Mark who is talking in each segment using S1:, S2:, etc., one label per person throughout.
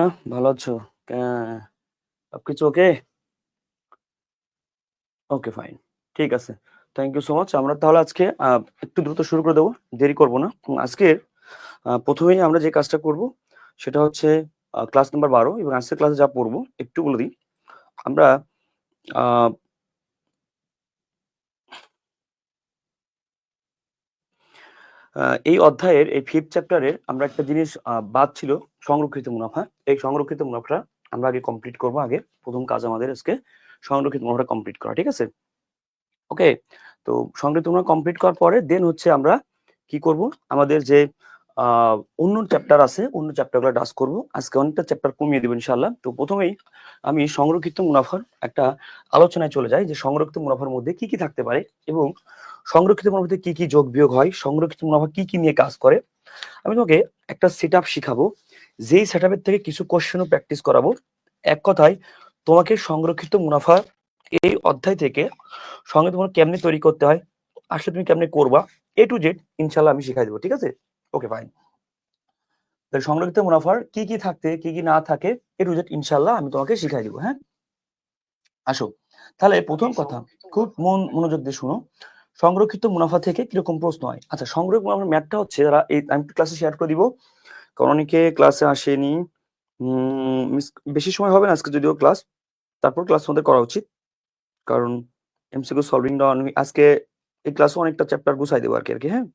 S1: হ্যাঁ, ভালো আছো? সবকিছু ওকে? ওকে, ফাইন। ঠিক আছে। Thank you so much. আমরা তাহলে আজকে একটু দ্রুত শুরু করে দেবো। দেরি করব না। আজকের ১ম এই আমরা যে কাজটা করব সেটা হচ্ছে ক্লাস নাম্বার ১২ এবং আজকের ক্লাসে যা পড়বো একটু বলে দিই। আমরা আ আ এই অধ্যায়ের এই 5th চ্যাপ্টারের আমরা একটা জিনিস বাদ ছিল সংরক্ষিত মুনাফা। এই সংরক্ষিত মুনাফাটা আমরা আগে কমপ্লিট করব আগে। ১ম কাজ আমাদের আজকে সংরক্ষিত মুনাফাটা কমপ্লিট করা। ঠিক আছে? ওকে? তো সংরক্ষিত মুনাফা কমপ্লিট করার পরে দেন হচ্ছে আমরা কি করব? আমাদের যে আ অন্য চ্যাপ্টার আছে, অন্য চ্যাপ্টারগুলো টাচ করব। আজকে অনেকটা চ্যাপ্টার কমিয়ে দেব ইনশাআল্লাহ। তো ১ম এই আমি সংরক্ষিত মুনাফার একটা আলোচনায় চলে যাই যে সংরক্ষিত মুনাফার মধ্যে কি থাকতে পারে এবং সংরক্ষিত মুনাফাতে কি যোগ বিয়োগ হয়, সংরক্ষিত মুনাফা কি নিয়ে কাজ করে। আমি তোমাকে একটা সেটআপ শিখাবো। যেই সেটআপের থেকে কিছু কোয়েশ্চেনও প্র্যাকটিস করাবো। এক কথায় তোমাকে সংরক্ষিত মুনাফা এই অধ্যায় থেকে সংরক্ষিত মুনাফা কেমনে তৈরি করতে হয়, আসলে তুমি কেমনে করবা, A to Z ইনশাআল্লাহ আমি শিখাই দেবো। ঠিক আছে? ওকে, ফাইন। তাহলে সংরক্ষিত মুনাফার কি থাকতে কি না থাকে A to Z ইনশাআল্লাহ আমি তোমাকে শিখাই দেবো। হ্যাঁ, আসো। তাহলে প্রথম কথা, খুব মনোযোগ দিয়ে শুনো। সংরক্ষিত মুনাফা থেকে কিরকম প্রশ্ন হয়। আচ্ছা, সংরক্ষিত মুনাফার ম্যাথটা হচ্ছে যারা আমি ক্লাসে শেয়ার করে দিব, কারণ অনেকে ক্লাসে আসেনি। বেশি সময় হবে না আজকে যদিও ক্লাস, তারপর ক্লাস আমাদের করা উচিত, কারণ এমসিকিউ সলভিংটা আজকে এই ক্লাসে অনেকটা চ্যাপ্টার গুছাই দেবো আর কি। হ্যাঁ,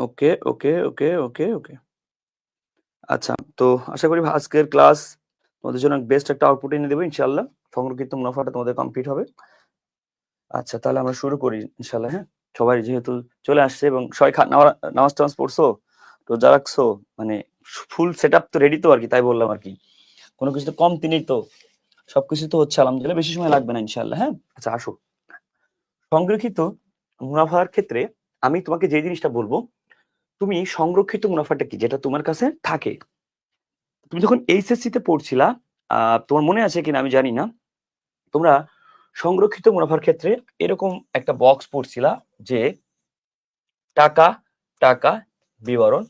S1: ওকে ওকে ওকে ওকে ওকে আচ্ছা, তো আশা করি আজকের ক্লাস তোমাদের জন্য বেস্ট একটা আউটপুট এনে দেবো ইনশাআল্লাহ। সংরক্ষিত মুনাফাটা তোমাদের কমপ্লিট হবে। আচ্ছা, তাহলে আমরা শুরু করি ইনশাআল্লাহ। হ্যাঁ, সবাই যেহেতু চলে আসছে এবং সবাই নামাজ টামাজ পড়ছো, রোজা রাখছো, মানে ফুল সেট আপ তো রেডি তো আর কি, তাই বললাম আর কি। কোনো কিছু তো কমতি নেই তো, সবকিছু তো হচ্ছে আলহামদুলিল্লাহ, বেশি সময় লাগবে না ইনশাআল্লাহ। হ্যাঁ, আচ্ছা আসো। সংরক্ষিত মুনাফার ক্ষেত্রে আমি তোমাকে যে জিনিসটা বলবো, তুমি সংরক্ষিত মুনাফাটা কি যেটা তোমার কাছে থাকে। তুমি যখন এইচএসসি তে পড়ছিলা, তোমার মনে আছে কিনা আমি জানি না, তোমরা সংরক্ষিত মুনাফার ক্ষেত্রে এরকম একটা বক্স পড়ছিলা যে টাকা টাকা বিবরণ।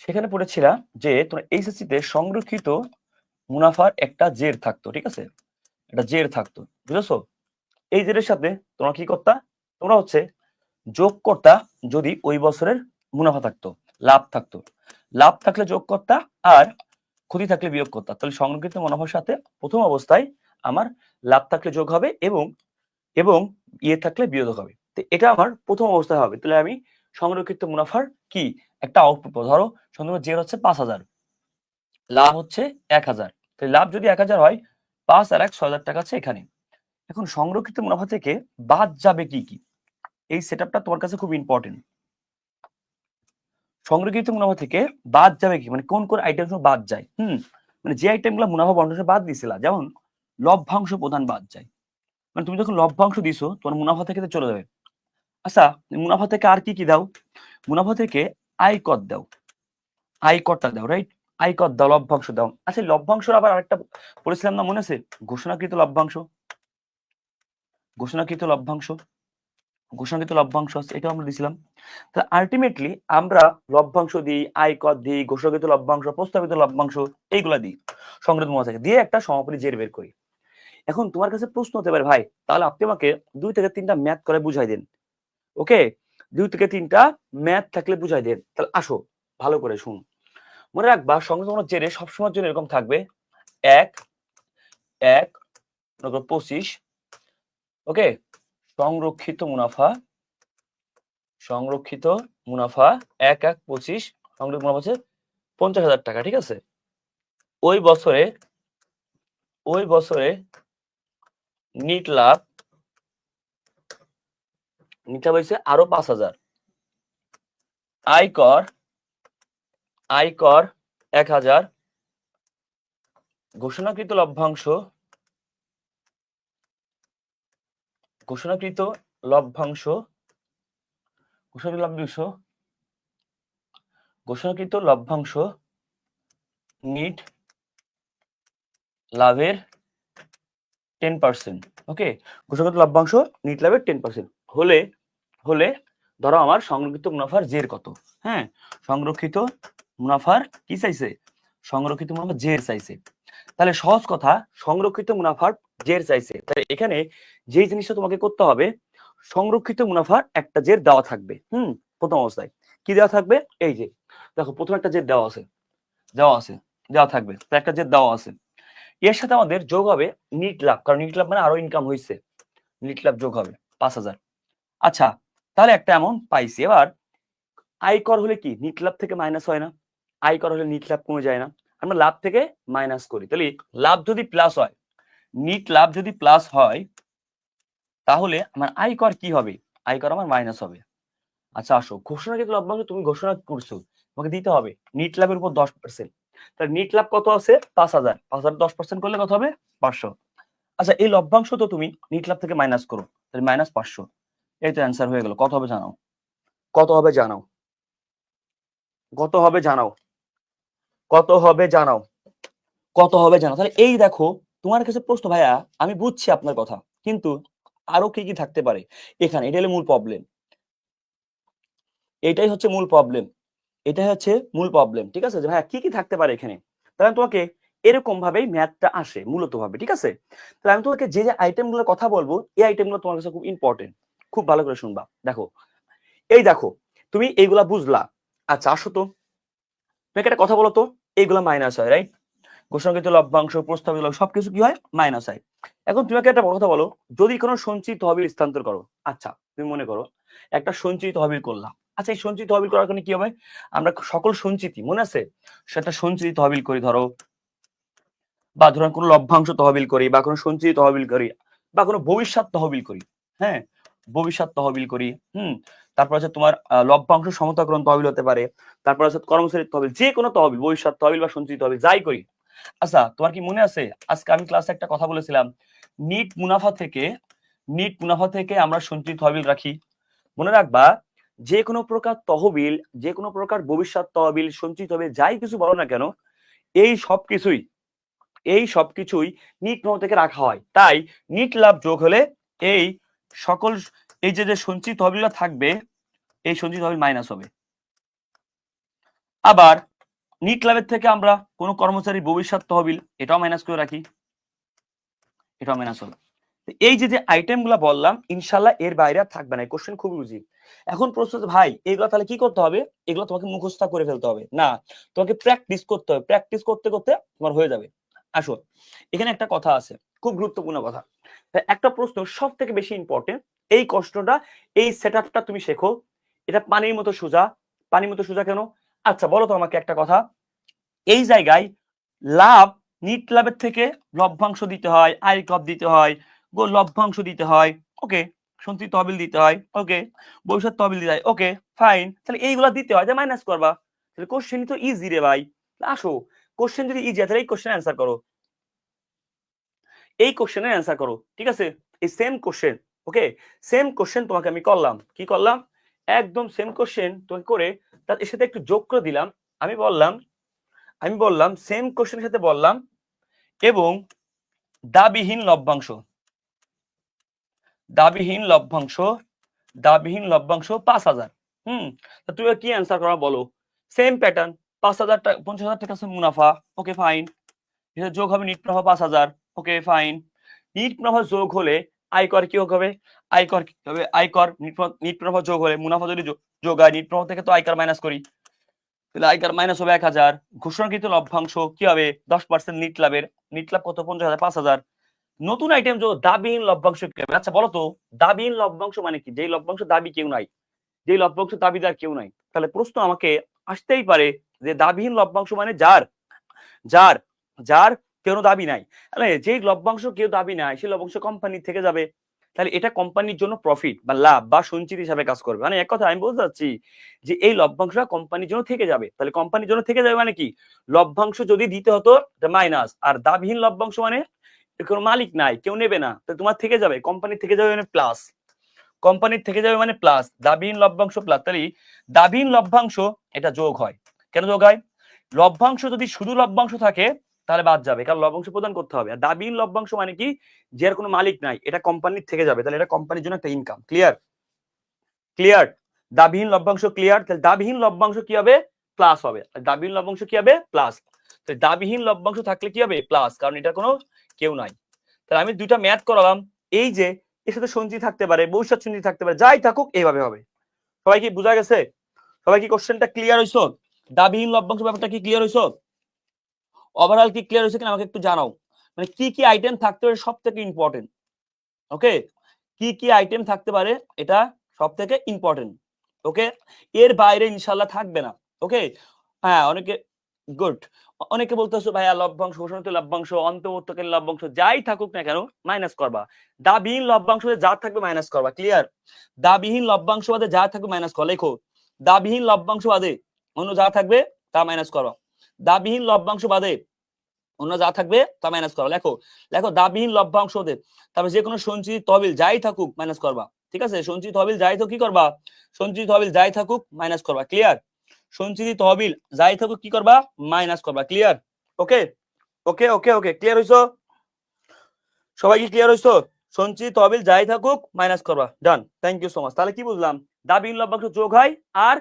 S1: সেখানে পড়েছিলা যে তোমরা এইচএসসি তে সংরক্ষিত মুনাফার একটা জের থাকতো। ঠিক আছে? একটা জের থাকতো, বুঝেছো? এই জেরের সাথে তোমরা কি করতা? তোমরা হচ্ছে যোগ করতা যদি ওই বছরের মুনাফা থাকতো, লাভ থাকতো। লাভ থাকলে যোগ করতা, আর ক্ষতি থাকলে বিয়োগ করতা। তাহলে সংরক্ষিত মুনাফার সাথে প্রথম অবস্থায় আমার লাভ থাকলে যোগ হবে এবং এবং ইয়ে থাকলে বিয়োগ হবে। তো এটা আমার প্রথম অবস্থায় হবে। তাহলে আমি সংরক্ষিত মুনাফার কি একটা আউটপুট পাবো। ধরো সংরক্ষিত জের হচ্ছে ৫,০০০, লাভ হচ্ছে ১,০০০। তাহলে লাভ যদি ১,০০০ হয়, ৫ আর ১ ৬,০০০ টাকা আছে এখানে। এখন সংরক্ষিত মুনাফা থেকে বাদ যাবে কি? এই সেটআপটা তোমার কাছে খুব ইম্পর্টেন্ট। সংরক্ষিত মুনাফা থেকে বাদ যাবে কি, মানে কোন আইটেম বাদ যায়। মানে যে আইটেমগুলো মুনাফা বন্টনে বাদ দিছিলা, যেমন লভ্যাংশ প্রদান বাদ যায়। মানে তুমি যখন লভ্যাংশ দিছো, তোমার মুনাফা থেকে তো চলে যাবে। আচ্ছা, মুনাফা থেকে আর কি দাও? মুনাফা থেকে আয়কর দাও, আয়করটা দাও, রাইট? আয়কর দাও, লভ্যাংশ দাও। আচ্ছা, লভ্যাংশ আবার আরেকটা বলেছিলাম না, মনে আছে? ঘোষণাকৃত লভ্যাংশ, ঘোষণাকৃত লভ্যাংশ, ঘোষণাকৃত লভ্যাংশ এটা আমরা দিছিলাম। তা আলটিমেটলি আমরা লভ্যাংশ দিই, আয়কর দিই, ঘোষণাকৃত লভ্যাংশ, প্রস্তাবিত লভ্যাংশ, এইগুলা দিই সংরক্ষিত মুনাফা থেকে, দিয়ে একটা সমাপনী জের বের করি। এখন তোমার কাছে প্রশ্ন হতে পারে, ভাই তাহলে আপনি আমাকে 2 থেকে 3টা ম্যাথ করে বুঝাই দেন। ওকে, 2 থেকে 3টা ম্যাথ থাকলে বুঝাই দেন। তাহলে আসো ভালো করে শুন। মনে রাখবা সংরক্ষিত জেরে সবসময়ের জন্য এরকম থাকবে 1 1 25। ওকে, সংরক্ষিত মুনাফা 1 1 25, সংরক্ষিত মুনাফা হচ্ছে 50,000 টাকা। ঠিক আছে? ওই বছরে নিট লাভ হয়েছে আরো 5,000। আয়কর 1,000। ঘোষণাকৃত লভ্যাংশ ঘোষণাকৃত লভ্যাংশ নিট লাভের 10%। ওকে, ঘোষণাকৃত লভ্যাংশ নিট লাভের 10% হলে ধরো আমার সংরক্ষিত মুনাফার জের কত। হ্যাঁ, সংরক্ষিত মুনাফার কি চাইছে? সংরক্ষিত মুনাফা জের চাইছে, তাহলে সহজ কথা সংরক্ষিত মুনাফার জের চাইছে, তাহলে এখানে যে জিনিসটা তোমাকে করতে হবে সংরক্ষিত মুনাফার একটা জের দেওয়া থাকবে। প্রথম অবস্থায় কি দেওয়া থাকবে? এই যে দেখো প্রথম একটা জের দেওয়া আছে, দেওয়া থাকবে, একটা জের দেওয়া আছে, এর সাথে আমাদের যোগ হবে নিট লাভ, কারণ নিট লাভ মানে আরো ইনকাম হয়েছে, নিট লাভ যোগ হবে 5,000। আচ্ছা তাহলে একটা অ্যামাউন্ট পাইছি। এবার আয়কর হলে কি নিট লাভ থেকে মাইনাস হয় না? আয়কর হলে নিট লাভ কমে যায় না? আমরা লাভ থেকে মাইনাস করি, তাহলে লাভ যদি প্লাস হয়, নিট লাভ যদি প্লাস হয়, তাহলে আমার আয়কর কি হবে? আয়কর আমার মাইনাস হবে। আচ্ছা আসো, ঘোষণাকৃত লভ্যাংশ তুমি ঘোষণা করছো, তোমাকে দিতে হবে নিট লাভের উপর 10%, তাহলে নিট লাভ কত আছে? 5,000, 5,000 10% করলে কত হবে? 500। আচ্ছা এই লভ্যাংশ তো তুমি নিট লাভ থেকে মাইনাস করো, তাহলে মাইনাস 500, এই তো অ্যান্সার হয়ে গেল। কত হবে জানাও? কত হবে জানাও? কত হবে জানাও? কত হবে জানাও? কত হবে জানাও? তাহলে এই দেখো তোমার কাছে প্রশ্ন, ভাইয়া আমি বুঝছি আপনার কথা, কিন্তু আরো কি কি থাকতে পারে এখানে? এটা হলো মূল প্রবলেম, এটাই হচ্ছে মূল প্রবলেম, এটাই হচ্ছে মূল প্রবলেম। ঠিক আছে যে ভাইয়া কি কি থাকতে পারে এখানে? তাহলে আমি তোমাকে এরকম ভাবেই ম্যাথটা আসে মূলত ভাবে। ঠিক আছে, তাহলে আমি তোমাকে যে যে আইটেম গুলোর কথা বলবো, এই আইটেম গুলো তোমার কাছে খুব ইম্পর্টেন্ট, খুব ভালো করে শুনবা। দেখো এই দেখো তুমি এইগুলা বুঝলা। আচ্ছা আসো তো তোমাকে একটা কথা বলো তো, এইগুলা মাইনাস হয় রাইট? ঘোষণাকৃত লভ্যাংশ, প্রস্তাবিত লভ্যাংশ সবকিছু কি হয়? মাইনাস হয়। এখন তোমাকে একটা কথা বলো, যদি কোনো সঞ্চিত তহবিল স্থানান্তর করো, আচ্ছা তুমি মনে করো একটা সঞ্চিত তহবিল করলাম, আচ্ছা এই সঞ্চিত তহবিল করার কারণে কি হবে? আমরা সকল সঞ্চিতি মনে আছে সেটা সঞ্চিত তহবিল করি ধরো, বা ধরুন কোনো লভ্যাংশ তহবিল করি, বা কোনো সঞ্চিত তহবিল করি, বা কোনো ভবিষ্যৎ তহবিল করি। হ্যাঁ, ভবিষ্যৎ তহবিল করি। তারপর হচ্ছে তোমার লভ্যাংশ সমতাকরণ তহবিল হতে পারে, তারপর হচ্ছে কর্মচারী তহবিল, যে কোনো তহবিল, ভবিষ্যৎ তহবিল বা সঞ্চিত তহবিল যাই করি। আচ্ছা তোমার কি মনে আছে আজকে আমি ক্লাসে একটা কথা বলেছিলাম, নিট মুনাফা থেকে আমরা সঞ্চিত তহবিল রাখি। মনে রাখবা যে কোনো প্রকার তহবিল, যে কোনো প্রকার ভবিষ্যৎ তহবিল, সঞ্চিত তহবিল যাই কিছু বলো না কেন, এই সবকিছুই নিট মুনাফা থেকে রাখা হয়। তাই নিট লাভ যোগ হলে এই সকল এই যে সঞ্চিত তহবিলটা থাকবে, এই সঞ্চিত তহবিল মাইনাস হবে। আবার নিট লাভের থেকে আমরা কোন কর্মচারী ভবিষ্যৎ তহবিল এটাও মাইনাস করে রাখি, এটাও মাইনাস হবে। এই যে আইটেম গুলা বললাম ইনশাল্লাহ এর বাইরে আর থাকবে না। কোশ্চেন খুব ইজি। এখন প্রশ্ন হচ্ছে ভাই এগুলো তাহলে কি করতে হবে? এগুলো তোমাকে মুখস্থ করে ফেলতে হবে না, তোমাকে প্র্যাকটিস করতে হবে, প্র্যাকটিস করতে করতে তোমার হয়ে যাবে। আসো এখানে একটা কথা আছে, খুব গুরুত্বপূর্ণ কথা। একটা প্রশ্ন সব থেকে বেশি ইম্পর্টেন্ট, এই কষ্টটা, এই সেট আপটা তুমি শেখো। এটা পানির মতো সোজা। পানির মতো সোজা কেন? আচ্ছা বলো তো আমাকে একটা কথা, এই জায়গায় লাভ, নিট লাভের থেকে লভ্যাংশ দিতে হয়, আয়কর দিতে হয়, লভ্যাংশ দিতে হয়, ওকে, সঞ্চিত তহবিল দিতে হয়, ওকে, ভবিষ্যৎ তহবিল দিতে হয়, ওকে ফাইন, তাহলে এইগুলা দিতে হয়, যে মাইনাস করবা। তাহলে কোশ্চেন তো ইজি রে ভাই। আসো কোশ্চেন যদি ইজি হয় তাহলে এই কোশ্চেন অ্যান্সার করো, এই কোশ্চেনের অ্যান্সার করো। ঠিক আছে, এই সেম কোশ্চেন, ওকে, সেম কোশ্চেন তোমাকে আমি করলাম, কি করলাম? একদম সেম কোশ্চেন তোমাকে করে তার এর সাথে একটু যোগ করে দিলাম। আমি বললাম সেম কোশ্চেনের সাথে বললাম এবং দাবিহীন লভ্যাংশ, দাবিহীন লভ্যাংশ, 5,000। তুমি কি অ্যান্সার করা বলো? সেম প্যাটার্ন, 5,000 টাকা, 50,000 টাকা মুনাফা, ওকে ফাইন, যোগ হবে নিট মুনাফা 5,000, ওকে ফাইন। নিট মুনাফা যোগ হলে আয়কর কি হবে? আয়কর কি হবে? আয়কর নিট মুনাফা যোগ হলে, মুনাফা যদি যোগ হয় নিট মুনাফা থেকে তো আয়কর মাইনাস করি, তাহলে আয়কর মাইনাস হবে 1,000। ঘোষণাকৃত লভ্যাংশ কি হবে? 10% নিট লাভের, নিট লাভ কত? 50,000, 5,000। নতুন আইটেম যোগ দাবিহীন লভ্যাংশ কি হবে? আচ্ছা বলো তো দাবিহীন লভ্যাংশ মানে কি? যেই লভ্যাংশ দাবি কেউ নাই, যেই লভ্যাংশ দাবিদার কেউ নাই। তাহলে প্রশ্ন আমাকে আসতেই পারে যে দাবিহীন লভ্যাংশ মানে যার যার যার কেউ দাবি নাই, মানে যেই লভ্যাংশ কেউ দাবি নাই সেই লভ্যাংশ কোম্পানি থেকে যাবে, তাহলে এটা কোম্পানির জন্য প্রফিট বা লাভ বা সঞ্চিত হিসাবে কাজ করবে। মানে এক কথা আমি বলতে চাচ্ছি যে এই লভ্যাংশটা কোম্পানির জন্য থেকে যাবে। তাহলে কোম্পানির জন্য থেকে যাবে মানে কি? লভ্যাংশ যদি দিতে হতো মাইনাস, আর দাবিহীন লভ্যাংশ মানে কোনো মালিক নাই, কেউ নেবে না, তো তোমার থেকে যাবে, কোম্পানির থেকে যাবে মানে প্লাস, কোম্পানির থেকে যাবে মানে প্লাস, দাবিহীন লভ্যাংশ প্লাস। তাহলে দাবিহীন লভ্যাংশ এটা যোগ হয়। কেন যোগ হয়? লভ্যাংশ যদি শুধু লভ্যাংশ থাকে তাহলে বাদ যাবে, কারণ লভ্যাংশ প্রদান করতে হবে। আর দাবিহীন লভ্যাংশ মানে কি? যে কোনো মালিক নাই, এটা কোম্পানির থেকে যাবে, তাহলে এটা কোম্পানির জন্য একটা ইনকাম। ক্লিয়ার? ক্লিয়ার? দাবিহীন লভ্যাংশ ক্লিয়ার? তাহলে দাবিহীন লভ্যাংশ কি হবে? প্লাস হবে। দাবিহীন লভ্যাংশ কি হবে? প্লাস। দাবিহীন লভ্যাংশ থাকলে কি হবে প্লাস, কারণ এটা কোনো কেউ নাই। তাহলে আমি দুইটা ম্যাথ করালাম, এই যে এর সাথে সঞ্চয় থাকতে পারে, ভবিষ্যৎ সঞ্চয় থাকতে পারে, যাই থাকুক এইভাবে হবে। সবাই কি বোঝা গেছে? সবাই কি কোশ্চেনটা ক্লিয়ার হইছো? দাবিহীন লভ্যাংশ ব্যাপারটা কি ক্লিয়ার হইছো? ওভারঅল কি ক্লিয়ার হয়েছে কিনা আমাকে একটু জানাও। মানে কি কি আইটেম থাকতে পারে সব থেকে ইম্পর্টেন্ট। ওকে, কি কি আইটেম থাকতে পারে এটা সব থেকে ইম্পর্টেন্ট। ওকে, এর বাইরে ইনশাল্লাহ থাকবে না। ওকে, হ্যাঁ অনেকে গুড, অনেকে বলতেছো ভাইয়া লভ্যাংশ, ঘোষণিত লভ্যাংশ, অন্তর্বর্তীকালীন লভ্যাংশ যাই থাকুক না কেন মাইনাস করবা। দাবিহীন লভ্যাংশ যা থাকবে মাইনাস করবা। ক্লিয়ার? দাবিহীন লভ্যাংশ বাদে যা থাকবে মাইনাস কর। লেখো দাবিহীন লভ্যাংশ বাদে অন্য যা থাকবে তা মাইনাস করবা। দাবিহীন লভ্যাংশ বাদে অন্য যা থাকবে তা মাইনাস করবা। লেখো লেখো দাবিহীন লভ্যাংশ ওদের, তারপর যে কোনো সঞ্চিত তহবিল যাই থাকুক মাইনাস করবা। ঠিক আছে, সঞ্চিত তহবিল যাই থাকুক কি করবা, সঞ্চিত তহবিল যাই থাকুক মাইনাস করবা। ক্লিয়ার? সঞ্চিত তহবিল যাই থাকুক কি করবা মাইনাস করবা। ক্লিয়ার? ওকে ওকে ওকে ওকে ক্লিয়ার হইছো? সবাই কি ক্লিয়ার হইছো? সঞ্চিত তহবিল যাই থাকুক মাইনাস করবা। ডান, থ্যাংক ইউ সো মাচ। তাহলে কি বুঝলাম? দাবিহীন লভ্যাংশ যোগ হয় আর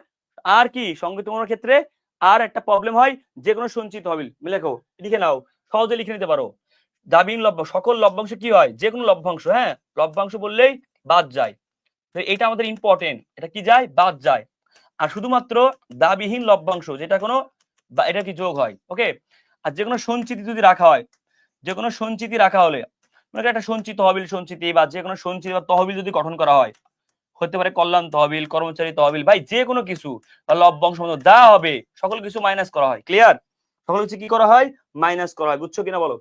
S1: আর কি সংগঠিত ক্ষেত্রে আর একটা প্রবলেম হয়, যে কোনো সঞ্চিত তহবিল লেখো, লিখে নাও, সহজে লিখে নিতে পারো। দাবিহীন লভ্যাংশ সকল লভ্যাংশ কি হয়, যে কোনো লভ্যাংশ, হ্যাঁ লভ্যাংশ বললেই বাদ যায়, এটা আমাদের ইম্পর্টেন্ট, এটা কি যায় বাদ যায়। আর শুধুমাত্র দাবিহীন লভ্যাংশ যেটা কোনো এটা কি যোগ হয়। ওকে, আর যে কোনো সঞ্চিতি যদি রাখা হয়, যে কোনো সঞ্চিতি রাখা হলে মানে একটা সঞ্চিত তহবিল সঞ্চিতি বা যে কোনো সঞ্চিত বা তহবিল যদি গঠন করা হয়, হতে পারে কল্যাণ তহবিল, কর্মচারী তহবিল, ভাই যে কোনো কিছু বা লভ্যাংশ যা হবে সকল কিছু মাইনাস করা হয়। ক্লিয়ার? সকল কিছু কি করা হয় মাইনাস করা হয়। বুঝছো কিনা বলো?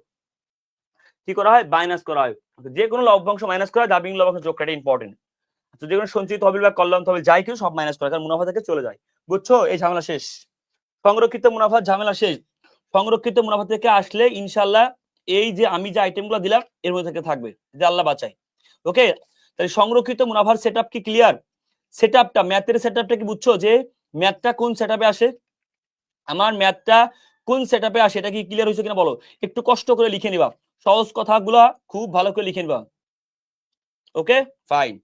S1: কি করা হয় মাইনাস করা হয়। যে কোনো লভ্যাংশ মাইনাস করা হয়, দাবিহীন লভ্যাংশ যোগ করা ইম্পর্টেন্ট। তো যে কোনো সঞ্চিত তহবিল বা কল্যাণ তহবিল যাই কিছু সব মাইনাস করা, কারণ মুনাফা থেকে চলে যায়। বুঝছো? এই ঝামেলা শেষ, সংরক্ষিত মুনাফার ঝামেলা শেষ। সংরক্ষিত মুনাফা থেকে আসলে ইনশাল্লাহ এই যে আমি যে আইটেমগুলো দিলাম এর মধ্যে থেকে থাকবে, যে আল্লাহ বাঁচাই। ওকে, তাহলে সংরক্ষিত মুনাফার সেটআপ কি ক্লিয়ার? সেটআপটা ম্যাথের সেটআপটা কি বুঝছো, যে ম্যাথটা কোন সেটআপে আসে, আমার ম্যাথটা কোন সেটআপে আসে, এটা কি ক্লিয়ার হয়েছে কিনা বলো? একটু কষ্ট করে লিখে নিবা, সহজ কথাগুলো খুব ভালো করে লিখে নিবা। ওকে ফাইন,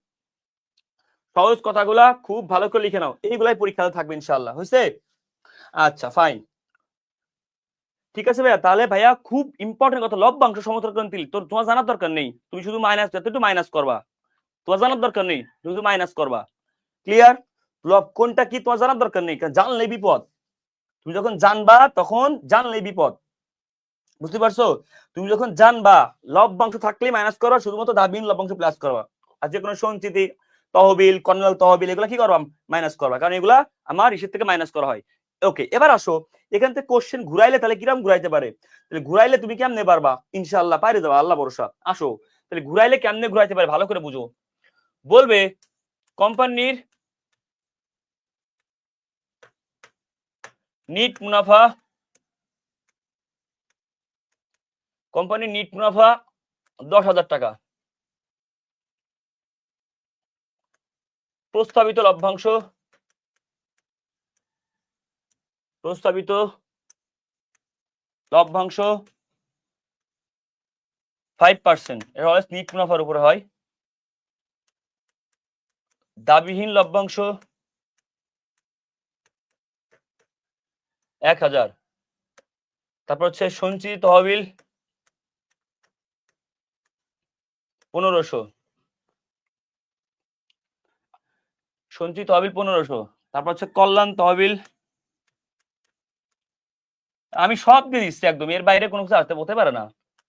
S1: সহজ কথাগুলা খুব ভালো করে লিখে নাও, এইগুলাই পরীক্ষাতে থাকবে ইনশাআল্লাহ। হয়েছে? আচ্ছা ফাইন, ঠিক আছে ভাইয়া। তাহলে ভাইয়া খুব ইম্পর্টেন্ট কথা, লভ্যাংশ সমতলকরণ তিল তোর তোমার জানার দরকার নেই, তুমি শুধু মাইনাস যতটুকু মাইনাস করবা, তোমার জানার দরকার নেই, শুধু মাইনাস করবা। ক্লিয়ার? কোনটা কি তোমার জানার দরকার নেই, জানলেই বিপদ। তুমি যখন জানবা তখন জানলেই বিপদ। বুঝতে পারছো? তুমি যখন জানবা লভ্যাংশ থাকলেই মাইনাস করবা, শুধুমাত্র দাবিহীন লভ্যাংশ প্লাস করবা। আর যে কোনো সঞ্চিতি তহবিল, কর্নাল তহবিল এগুলা কি করবা মাইনাস করবা, কারণ এগুলা আমার হিসেব থেকে মাইনাস করা হয়। ওকে, এবার আসো এখান থেকে কোশ্চেন ঘুরাইলে তাহলে কিরকম ঘুরাইতে পারে, তাহলে ঘুরাইলে তুমি কেমনে পারবা? ইনশাআল্লাহ পারে যাবা, আল্লাহ ভরসা। আসো তাহলে ঘুরাইলে কেমনে ঘুরাইতে পারে ভালো করে বুঝো। বলবে কোম্পানির নিট মুনাফা, কোম্পানির নিট মুনাফা 10,000 টাকা, প্রস্তাবিত লভ্যাংশ, প্রস্তাবিত লভ্যাংশ 5%, এটা অলওয়েজ নিট মুনাফার উপরে হয়। দাবিহীন লভ্যাংশ 1,000, তারপর হচ্ছে সঞ্চিত তহবিল 1500, সঞ্চিত তহবিল 1500, তারপর হচ্ছে কল্যাণ তহবিল, আমি সব দিয়ে দিচ্ছি একদম, এর বাইরে কোনো কিছু আসতে হতে পারে না।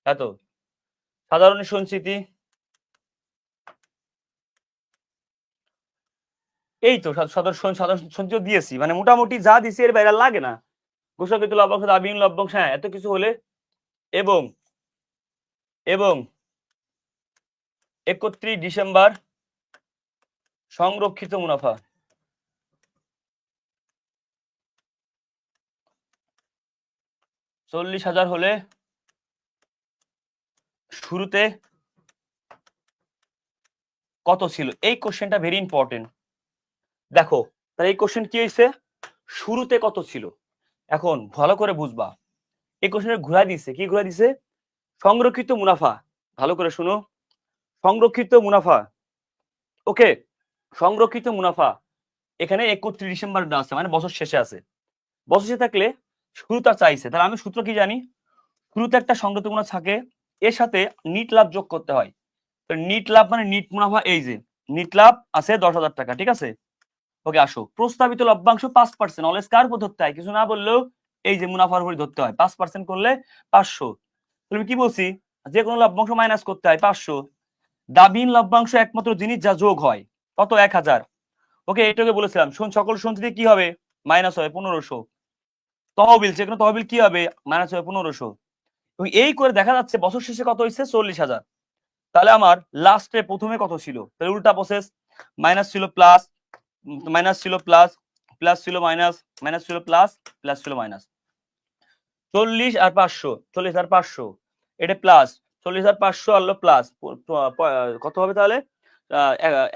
S1: এত সাধারণ সঞ্চিতি, এই তো সাধারণ সঞ্চিত দিয়েছি, মানে মোটামুটি যা দিছি এর বাইরে লাগে না। ঘোষকৃত লভ্যাংশ, দাবিহীন লভ্যাংশ, হ্যাঁ এত কিছু হলে, এবং এবং 31 ডিসেম্বর সংরক্ষিত মুনাফা, 40,000 হলে শুরুতে কত ছিল? এই কোশ্চেনটা ভেরি ইম্পর্টেন্ট। দেখো তাহলে এই কোশ্চেন কি হয়েছে, শুরুতে কত ছিল। এখন ভালো করে বুঝবা, এই কোশ্চেনের ঘুরা দিছে, কি ঘুরা দিছে? সংরক্ষিত মুনাফা, ভালো করে শুনো, সংরক্ষিত মুনাফা। ওকে, সংরক্ষিত মুনাফা এখানে 31 ডিসেম্বর আছে, মানে বছর শেষে আছে। বছর শেষে থাকলে শুরুটা চাইছে, তাহলে আমি সূত্র কি জানি, শুরুতে একটা সংযুক্ত মুনাফা থাকে, এর সাথে নিট লাভ যোগ করতে হয়। তো নিট লাভ মানে নিট মুনাফা, এই যে নিট লাভ আছে 10,000 টাকা, ঠিক আছে। ওকে, আসো প্রস্তাবিত লভ্যাংশ 5%, অলওয়েজ কার উপর ধরতে হয়, কিছু না বললেও এই যে মুনাফার উপর ধরতে হয়। 5% করলে 500। তুমি কি বলছি, যে কোনো লভ্যাংশ মাইনাস করতে হয় 500। দাবিহীন লভ্যাংশ একমাত্র জিনিস যা যোগ হয়, কত, 1000। ওকে, এটাকে বলেছিলাম, সকল সঞ্চিতি কি হবে, মাইনাস হবে 1500। তহবিল, যে কোনো তহবিল কি হবে, মাইনাস হবে 1500। এবং এই করে দেখা যাচ্ছে বছর শেষে কত হয়েছে, 40,000। তাহলে আমার লাস্টে প্রথমে কত ছিল, তাহলে উল্টা প্রসেস, মাইনাস ছিল প্লাস, মাইনাস ছিল প্লাস, প্লাস ছিল মাইনাস, মাইনাস ছিল প্লাস, প্লাস ছিল মাইনাস। 40 আর 500, 40 আর 500, এটা প্লাস, 40,500 আনলো প্লাস, কত হবে তাহলে,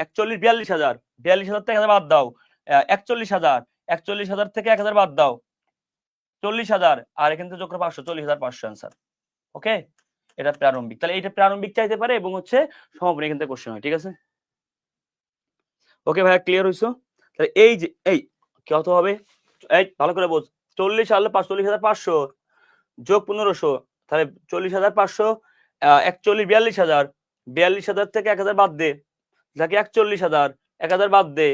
S1: 41, 42,000, 42,000 থেকে 1,000 বাদ দাও, 41,000, 41,000 থেকে 1,000 বাদ দাও, 40,000, আর এখান থেকে যোগ করে 500, 40,500 আনসার। ওকে, এটা প্রারম্ভিক, তাহলে এটা প্রারম্ভিক চাইতে পারে এবং হচ্ছে সমাপনী এখান থেকে কোশ্চেন হয়, ঠিক আছে। ওকে ভাইয়া, ক্লিয়ার হইছো? তাহলে এই যে এই কত হবে, এই ভালো করে বোঝ, 40 আনলে 40,500 যোগ 1500, তাহলে 40,500, 41, 42,000, 42,000 থেকে 1,000 বাদ দে, থাকে 41,000, 1,000 বাদ দে,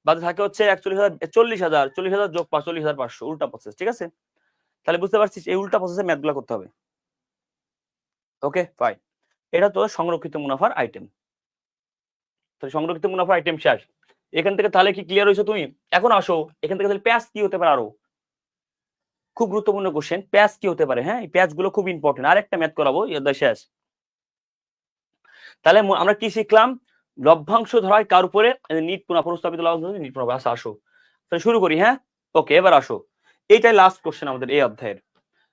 S1: বাদে থাকে হচ্ছে 41,000, 40,000, 40,000 যোগ 40,500, উল্টা প্রসেস, ঠিক আছে। তাহলে বুঝতে পারছিস এই উল্টা প্রসেসে ম্যাথগুলো করতে হবে। ওকে ফাইন, এটা তো সংরক্ষিত মুনাফার আইটেম। তাহলে সংরক্ষিত মুনাফার আইটেম শেষ। এখান থেকে তাহলে কি ক্লিয়ার হয়েছে তুমি? এখন আসো এখান থেকে, তাহলে প্যাচ কি হতে পারে, আরো খুব গুরুত্বপূর্ণ কোশ্চেন, প্যাচ কি হতে পারে। হ্যাঁ, এই প্যাচ গুলো খুব ইম্পর্টেন্ট, আর একটা ম্যাথ করাবো শেষ। তাহলে আমরা কি শিখলাম, লভ্যাংশ ধরা হয় কার উপরে, নিট মুনাফা, প্রস্তাবিত লভ্যাংশ নিট মুনাফা। আচ্ছা আসো তাহলে শুরু করি। হ্যাঁ ওকে, এবার আসো, এইটাই লাস্ট কোশ্চেন আমাদের এই অধ্যায়ের।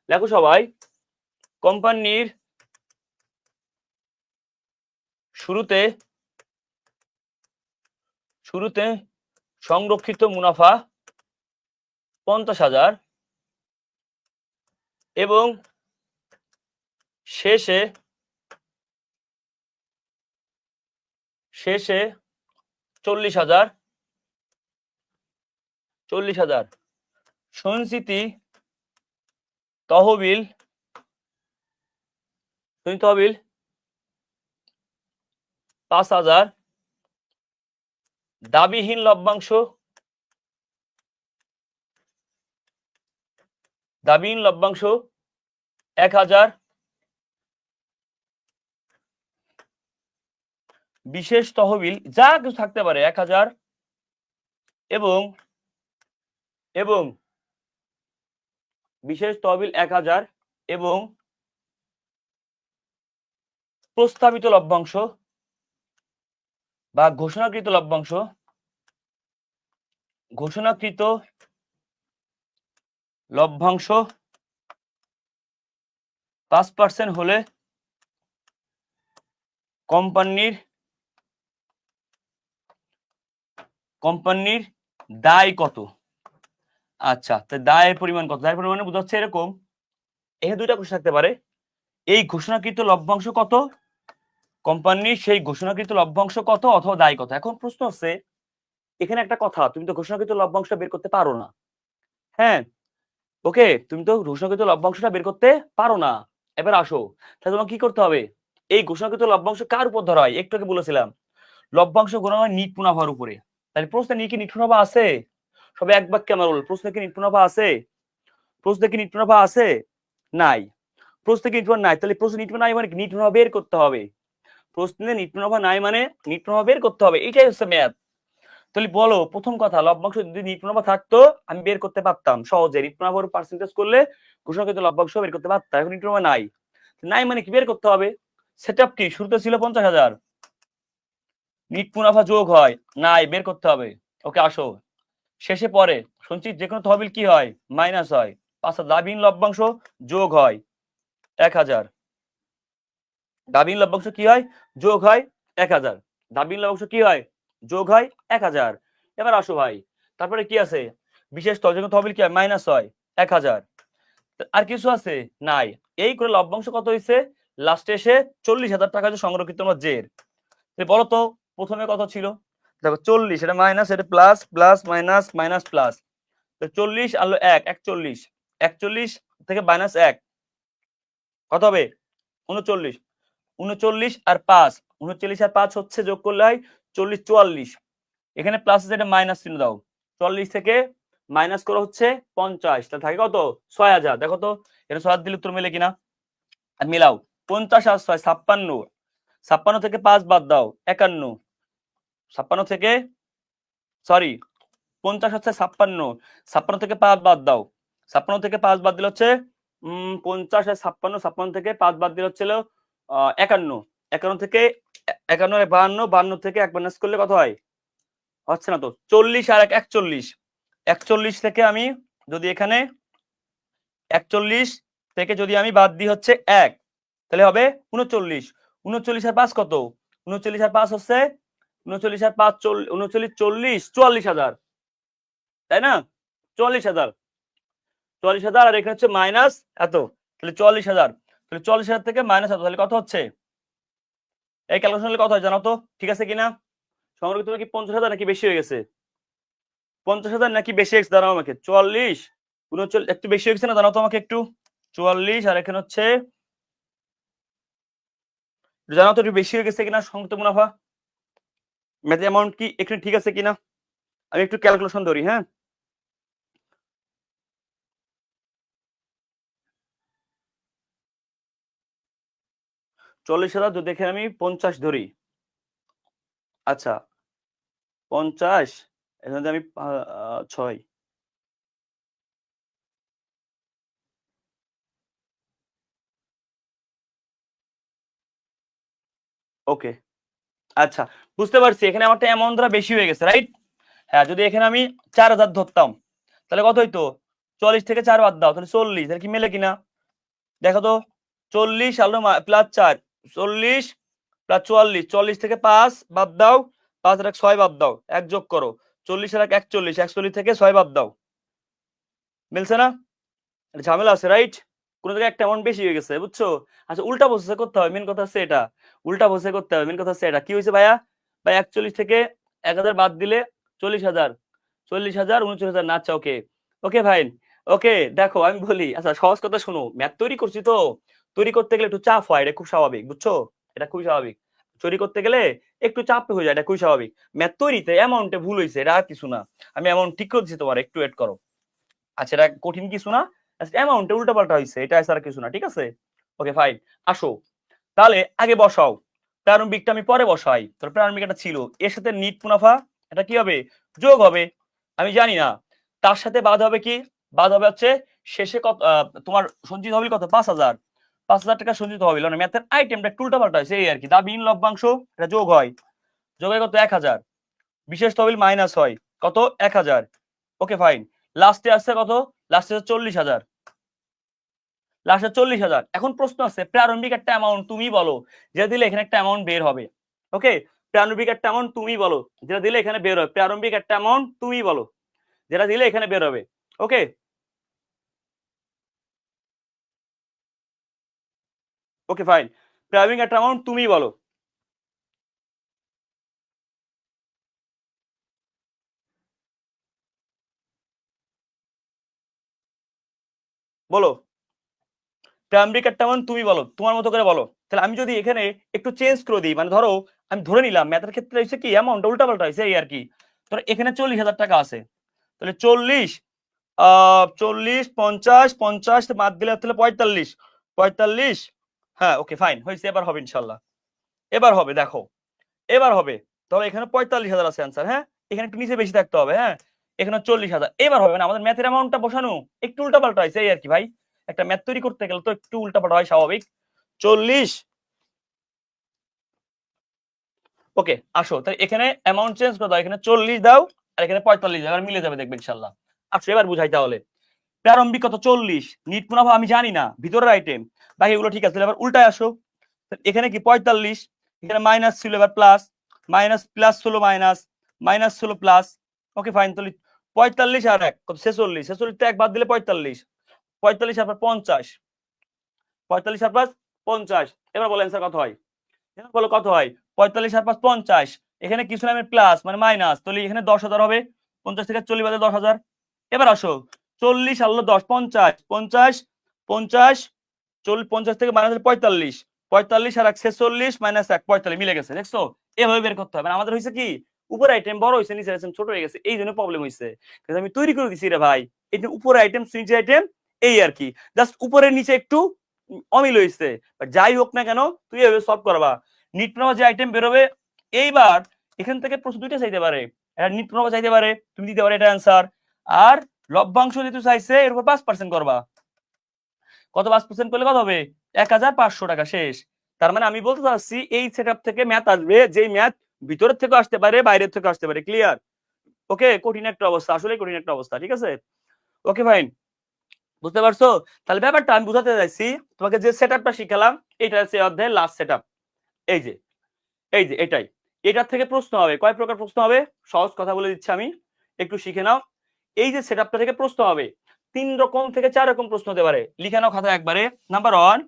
S1: দেখো সবাই, কোম্পানির শুরুতে সংরক্ষিত মুনাফা 50,000 এবং শেষে 40,000, সঞ্চিতি তহবিল 5,000, দাবিহীন লভ্যাংশ 1,000, বিশেষ তহবিল যা কিছু থাকতে পারে 1,000, এবং বিশেষ তহবিল 1,000 এবং প্রস্তাবিত লভ্যাংশ বা ঘোষণাকৃত লভ্যাংশ, 5% হলে কোম্পানির দায় কত। আচ্ছা, তো দায়ের পরিমাণ কত, দায়ের পরিমাণ বোঝাচ্ছে এরকম, এখানে দুইটা কোশ্চেন থাকতে পারে, এই ঘোষণাকৃত লভ্যাংশ কত, কোম্পানির সেই ঘোষণাকৃত লভ্যাংশ কত, অথবা দায় কত। এখন প্রশ্ন হচ্ছে এখানে একটা কথা, তুমি তো ঘোষণাকৃত লভ্যাংশটা বের করতে পারো না। হ্যাঁ ওকে, তুমি তো ঘোষণাকৃত লভ্যাংশটা বের করতে পারো না। এবার আসো, তাহলে তোমাকে কি করতে হবে, এই ঘোষণাকৃত লভ্যাংশ কার উপর ধরা হয়, একটু আগে বলেছিলাম লভ্যাংশ গণনা হয় নিট মুনাফার উপরে। তাহলে প্রশ্নে কি নিট মুনাফা আছে, সবে এক বাক্যে আমার বল, প্রশ্নে কি নিট মুনাফা আছে, প্রশ্নে কি নিট মুনাফা আছে, নাই, প্রশ্নে কি নিট মুনাফা নাই, তাহলে প্রশ্নে নিট মুনাফা নাই মানে নিট মুনাফা বের করতে হবে, প্রশ্নে নিট মুনাফা নাই মানে নিট মুনাফা বের করতে হবে, এটাই হচ্ছে ম্যাথ। তাহলে বলো, প্রথম কথা, লভ্যাংশ যদি নিট মুনাফা থাকতো আমি বের করতে পারতাম সহজে, নিট মুনাফার পার্সেন্টেজ করলে ঘোষণাকৃত লভ্যাংশ বের করতে পারতাম। এখন নিট মুনাফা নাই, নাই মানে কি বের করতে হবে, সেটআপ কি, শুরুতে ছিল 50,000, নিট মুনাফা যোগ হয়, নাই, বের করতে হবে। ওকে আসো, শেষে পরে সঞ্চিত যে কোনো তহবিল কি হয়, মাইনাস হয়, 5,000, দাবিহীন লভ্যাংশ যোগ হয় 1,000, দাবিহীন লভ্যাংশ কি হয়, যোগ হয় 1,000, দাবিহীন লভ্যাংশ কি হয়, যোগ হয় 1,000। এবার আসো ভাই, তারপরে কি আছে, বিশেষ তহবিল কি হয়, মাইনাস হয় 1,000, আর কিছু আছে, নাই। এই করে লভ্যাংশ কত হয়েছে, লাস্টে এসে 40,000 টাকা যে সংরক্ষিত জের। বলো তো প্রথমে কত ছিল, দেখো 40, এটা মাইনাস, এটা plus, plus minus, minus plus, 40 আলো 1, 41, 41 থেকে -1 কত হবে 39 39 আর 5 39 আর 5 হচ্ছে যোগ করলে হয় 40 44 এখানে প্লাস আছে এটা মাইনাস চিহ্ন দাও 44 থেকে মাইনাস করা হচ্ছে 50 তাহলে থাকে কত 6000 দেখো তো এটা 6000 দিলে উত্তর মেলে কিনা আর মিলাও 50 আর 6 56 56 থেকে 5 বাদ দাও 51 56 থেকে সরি 50 হচ্ছে 56 56 থেকে 5 বাদ দাও 56 থেকে 5 বাদ দিলে হচ্ছে 50 আর 56 56 থেকে 5 বাদ দিলে হচ্ছিল 51 51 থেকে 51 আর 52 52 থেকে 1 মাইনাস করলে কত হয় হচ্ছে না তো 40 আর 41 41 থেকে আমি যদি এখানে 41 থেকে যদি আমি বাদ দিই হচ্ছে 1 তাহলে হবে 39 39 আর 5 কত 39 আর 5 হচ্ছে 39 আর 5 39 40 44000 তাই না 44000 44000 আর এখানে হচ্ছে মাইনাস এত তাহলে 44000 তাহলে 44000 থেকে মাইনাস এত তাহলে কত হচ্ছে এই ক্যালকুলেশন হলে কত হয় জানো তো ঠিক আছে কিনা সংরক্ষিত কি 50000 নাকি বেশি হয়ে গেছে 50000 নাকি বেশি হয়েছে দাঁড়াও আমাকে 44 39 একটু বেশি হয়ে গেছে না দাঁড়াও তো আমাকে একটু 44 আর এখানে হচ্ছে জানাও তো একটু বেশি হয়ে গেছে কিনা সংযুক্ত মুনাফা ম্যাথ অ্যামাউন্ট কি এখানে ঠিক আছে কিনা আমি একটু ক্যালকুলেশন ধরি হ্যাঁ 40,000 যদি দেখে আমি 50 ধরি আচ্ছা 50 এখানে আমি 6 ওকে আচ্ছা বুঝতে পারছি এখানে আমারটা অ্যামাউন্ট ধরা বেশি হয়ে গেছে রাইট হ্যাঁ যদি এখানে আমি 4000 ধরতাম তাহলে কত হইতো 40 থেকে 4 বাদ দাও তাহলে 40 তাহলে কি মেলে কিনা দেখো তো 40 আলো প্লাস 4 40 প্লাস 44 40 থেকে 5 বাদ দাও 5 আর 6 বাদ দাও 1 যোগ করো 40 আর 41 41 থেকে 6 বাদ দাও মিলছে না ঝামেলা আছে রাইট কোন জায়গায় একটা অ্যামাউন্ট বেশি হয়ে গেছে বুঝছো আচ্ছা উল্টা প্রসেসে করতে হবে মেন কথা হচ্ছে এটা উল্টা প্রসেসে করতে হবে মেন কথা হচ্ছে এটা কি হয়েছে ভাইয়া ভাই 41 থেকে 1000 বাদ দিলে 40000 40000 39000 না আচ্ছা ওকে ওকে ভাই ওকে দেখো আমি বলি আচ্ছা সহজ কথা শুনো ম্যাথ তৈরি করছি তো তৈরি করতে গেলে একটু চাপ হয় এটা খুব স্বাভাবিক বুঝছো এটা খুবই স্বাভাবিক তৈরি করতে গেলে একটু চাপ হয়ে যায় এটা খুবই স্বাভাবিক ম্যাথ তৈরিতে অ্যামাউন্টে ভুল হয়েছে এটা আর কিছু না আমি অ্যামাউন্ট ঠিক করে দিচ্ছি তোমার একটু এড করো আচ্ছা এটা কঠিন কিছু না অ্যামাউন্টে উল্টাপাল্টা হয়েছে এটা আর কিছু না ঠিক আছে ওকে ফাইন আসো তাহলে আগে বসাও প্রারম্ভিকটা আমি পরে বসাই তাহলে প্রারম্ভিক এটা ছিল এর সাথে নিট মুনাফা এটা কি হবে যোগ হবে আমি জানি না তার সাথে বাদ হবে কি বাদ হবে হচ্ছে শেষে কত তোমার সঞ্চিত হবে কত 5000 5000 টাকা সঞ্চিত হবে না ম্যাথের আইটেমটা একটু উল্টাপাল্টা হয়েছে এই আর কি দা বিন লভ্যাংশ এটা যোগ হয় যোগ হয় কত 1000 বিশেষ তহবিল মাইনাস হয় কত 1000 ওকে ফাইন লাস্টে আসছে কত লাস্টে 40000 লাস্টে 40000 এখন প্রশ্ন আছে প্রারম্ভিক একটা অ্যামাউন্ট তুমি বলো যেটা দিলে এখানে একটা অ্যামাউন্ট বের হবে ওকে প্রারম্ভিক একটা অ্যামাউন্ট তুমি বলো যেটা দিলে এখানে বের হবে প্রারম্ভিক একটা অ্যামাউন্ট তুমি বলো যেটা দিলে এখানে বের হবে ওকে ওকে ফাইন প্রারম্ভিক একটা অ্যামাউন্ট তুমি বলো বলো প্রারম্ভিক একটা অ্যামাউন্ট তুমি বলো তোমার মতো করে বলো তাহলে আমি যদি এখানে একটু চেঞ্জ করে দিই মানে ধরো আমি ধরে নিলাম ম্যাথের ক্ষেত্রে হচ্ছে কি অ্যামাউন্ট উল্টাপাল্টা হয়েছে এই আর কি ধরো এখানে 40000 টাকা আছে তাহলে 40 40 50 50 বাদ দিলে তাহলে 45 45 হ্যাঁ ওকে ফাইন হয়েছে এবার হবে ইনশাল্লাহ এবার হবে দেখো এবার হবে তাহলে এখানে 45,000 আছে অ্যান্সার হ্যাঁ এখানে একটু নিচে বেশি থাকতে হবে হ্যাঁ এখানে 40,000 এবার হবে না আমাদের ম্যাথের অ্যামাউন্টটা বসানো একটু উল্টাপাল্টা হয়েছে এই আর কি ভাই একটা ম্যাথ তৈরি করতে গেলে তো একটু উল্টাপাল্টা হয় স্বাভাবিক 40 ওকে আসো তাহলে এখানে অ্যামাউন্ট চেঞ্জ করে দাও এখানে 40 দাও আর এখানে 45 দাও মিলে যাবে দেখবে ইনশাল্লাহ আসো এবার বুঝাই তাহলে প্রারম্ভিক কত 40 নিট মুনাফা আমি জানি না ভিতরের আইটেম বাকি এগুলো ঠিক আছে এবার উল্টায় আসো এখানে কি 45 এখানে মাইনাস ছিল এবার প্লাস মাইনাস প্লাস হলো মাইনাস মাইনাস হলো প্লাস ওকে ফাইন তাহলে 45 আর 1 কত 46 46 তে এক বাদ দিলে 45 45 আর 50 45 আর 50 এবার বলো অ্যান্সার কত হয় এবার বলো কত হয় 45 আর 50 এখানে কিছু নামের প্লাস মানে মাইনাস তাহলে এখানে 10,000 হবে 50 থেকে 40 বাদে 10,000 এবার আসো 40 আর হলো 10 50 50 50 50 থেকে মাইনাস 45 45 আর 46 মাইনাস 1 45 মিলে গেছে। দেখছো, এভাবে বের করতে হবে। আমাদের হয়েছে কি, উপরে আইটেম বড় হয়েছে, নিচের আইটেম ছোট হয়ে গেছে, এই জন্য প্রবলেম হয়েছে। আমি তৈরি করে দিছি রে ভাই, এই উপরে আইটেম নিচে আইটেম, এই আর কি, জাস্ট উপরে নিচে একটু অমিল হয়েছে। যাই হোক না কেন, তুই এভাবে সলভ করবা। নিট প্রভাব যে আইটেম বেরোবে, এইবার এখান থেকে প্রশ্ন দুইটা চাইতে পারে, এটা নিট প্রভাব চাইতে পারে, তুমি দিতে পারো এটা অ্যান্সার। আর লভ্যাংশ যেহেতু চাইছে, এর উপর 5% করবা। কত 5% করলে কত হবে? 1500 টাকা। শেষ। তার মানে আমি বলতে চাচ্ছি, এই সেটআপ থেকে ম্যাথ আসবে, যেই ম্যাথ ভিতরের থেকে আসতে পারে, বাইরের থেকে আসতে পারে। ক্লিয়ার? ওকে, কঠিন একটা অবস্থা, আসলে কঠিন একটা অবস্থা। ঠিক আছে, ওকে ফাইন, বুঝতে পারছো? তাহলে ব্যাপারটা আমি বুঝাতে চাইছি, তোমাকে যে সেটআপটা শিখালাম, এটা হচ্ছে অধ্যায়ের লাস্ট সেটআপ। এই যে এটাই, এটার থেকে প্রশ্ন হবে। কয় প্রকার প্রশ্ন হবে? সহজ কথা বলে দিচ্ছি আমি, একটু শিখে নাও। এই যে সেটআপটা থেকে প্রশ্ন হবে, 3 রকম থেকে 4 রকম প্রশ্ন হতে পারে। লিখে নাও খাতা একবারে। নাম্বার 1,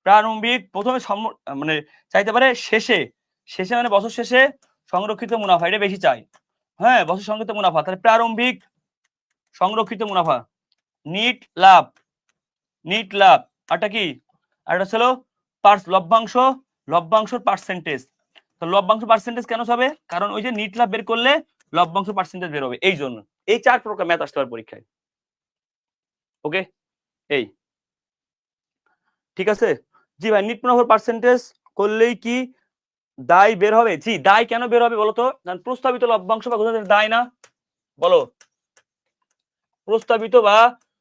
S1: প্রারম্ভিক প্রথমে মানে চাইতে পারে শেষে, মানে বছর শেষে সংরক্ষিত মুনাফা, এটা বেশি চাই। হ্যাঁ, বছর সংরক্ষিত মুনাফা, তাহলে প্রারম্ভিক সংরক্ষিত মুনাফা, নিট লাভ। আরটা কি? আরটা ছিল লভ্যাংশর পার্সেন্টেজ। তো লভ্যাংশ পার্সেন্টেজ কেন হবে? কারণ ওই যে নিট লাভ বের করলে লভ্যাংশ পার্সেন্টেজ বের হবে, এই জন্য। এই 4 প্রকার ম্যাথ আসতে পারে পরীক্ষায়। ওকে, এই ঠিক আছে। জি ভাই, নিট মুনাফার পার্সেন্টেজ করলেই কি দায় বের হবে? জি, দায় কেন বের হবে বলতো? কারণ প্রস্তাবিত লভ্যাংশ বা ঘোষণাকৃত দায় না, বলো, প্রস্তাবিত বা